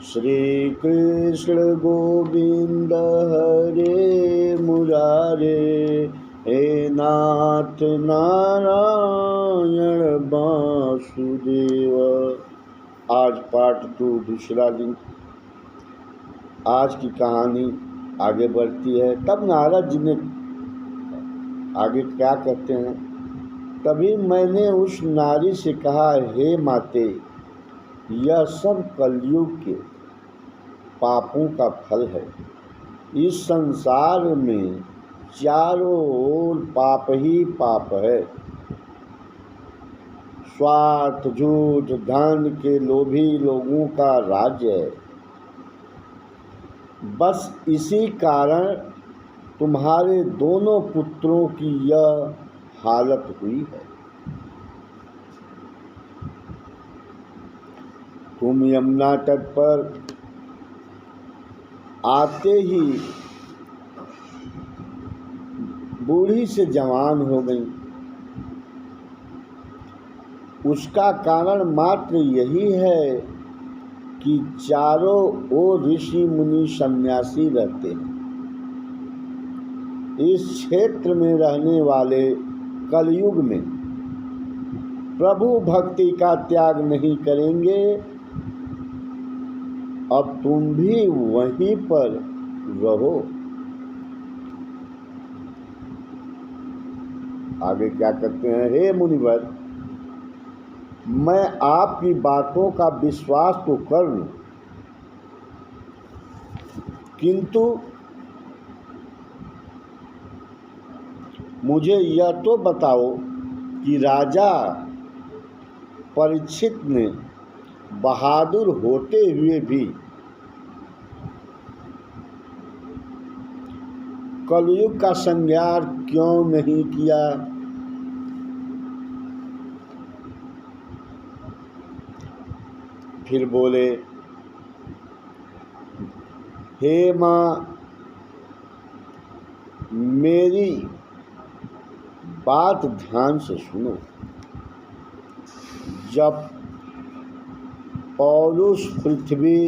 श्री कृष्ण गोविंद हरे मुरारे, हे नाथ नारायण वासुदेव। आज पार्ट 2 दूसरा दिन। आज की कहानी आगे बढ़ती है। तब नारद जी ने आगे क्या कहते हैं, तभी मैंने उस नारी से कहा, हे माते, यह सब कलयुग के पापों का फल है। इस संसार में चारों ओर पाप ही पाप है। स्वार्थ, झूठ, धन के लोभी लोगों का राज्य है। बस इसी कारण तुम्हारे दोनों पुत्रों की यह हालत हुई है। तुम यमुना तट पर आते ही बूढ़ी से जवान हो गई। उसका कारण मात्र यही है कि चारों ओर ऋषि मुनि सन्यासी रहते हैं। इस क्षेत्र में रहने वाले कलयुग में प्रभु भक्ति का त्याग नहीं करेंगे। अब तुम भी वहीं पर रहो। आगे क्या कहते हैं, हे मुनिवर, मैं आपकी बातों का विश्वास तो कर लूं, किंतु मुझे यह तो बताओ कि राजा परीक्षित ने बहादुर होते हुए भी कलयुग का संहार क्यों नहीं किया? फिर बोले, हे माँ, मेरी बात ध्यान से सुनो। जब पौरुष पृथ्वी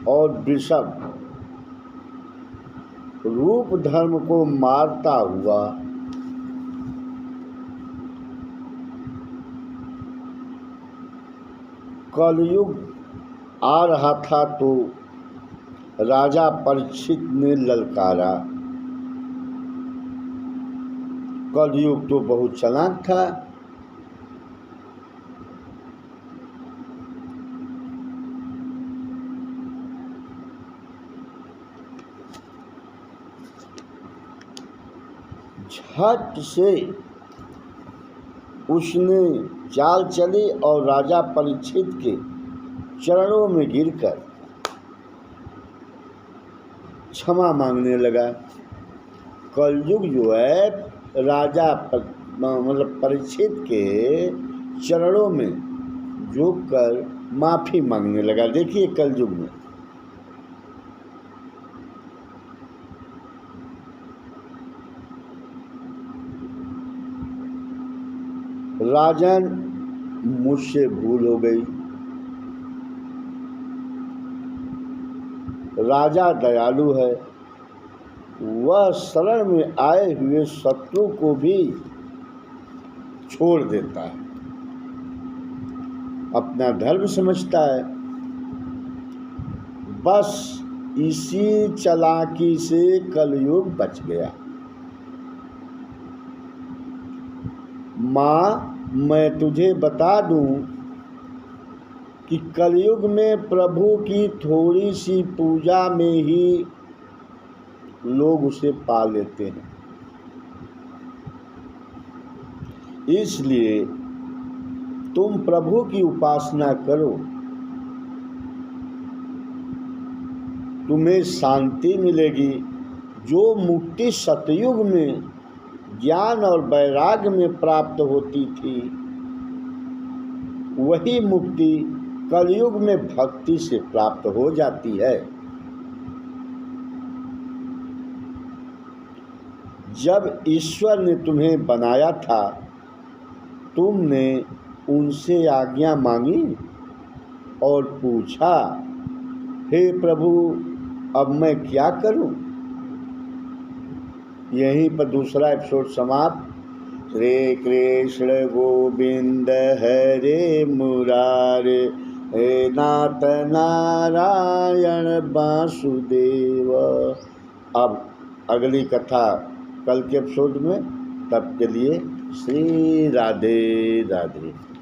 और वृषभ रूप धर्म को मारता हुआ कलयुग आ रहा था, तो राजा परीक्षित ने ललकारा। कलयुग तो बहुत चालाक था। झट से उसने चाल चली और राजा परीक्षित के चरणों में गिरकर क्षमा मांगने लगा। कलयुग जो है राजा मतलब परीक्षित के चरणों में झुक कर माफी मांगने लगा। देखिए, कलयुग में राजन, मुझसे भूल हो गई। राजा दयालु है। वह शरण में आए हुए शत्रु को भी छोड़ देता है, अपना धर्म समझता है। बस इसी चालाकी से कलयुग बच गया। माँ, मैं तुझे बता दूं कि कलयुग में प्रभु की थोड़ी सी पूजा में ही लोग उसे पा लेते हैं। इसलिए तुम प्रभु की उपासना करो, तुम्हें शांति मिलेगी। जो मुक्ति सतयुग में ज्ञान और वैराग्य में प्राप्त होती थी, वही मुक्ति कलयुग में भक्ति से प्राप्त हो जाती है। जब ईश्वर ने तुम्हें बनाया था, तुमने उनसे आज्ञा मांगी? और पूछा, हे प्रभु अब मैं क्या करूं? यहीं पर दूसरा एपिसोड समाप्त। श्री कृष्ण गोविंद हरे मुरारे, हे नाथ नारायण वासुदेव। अब अगली कथा कल के एपिसोड में, तब के लिए श्री राधे राधे।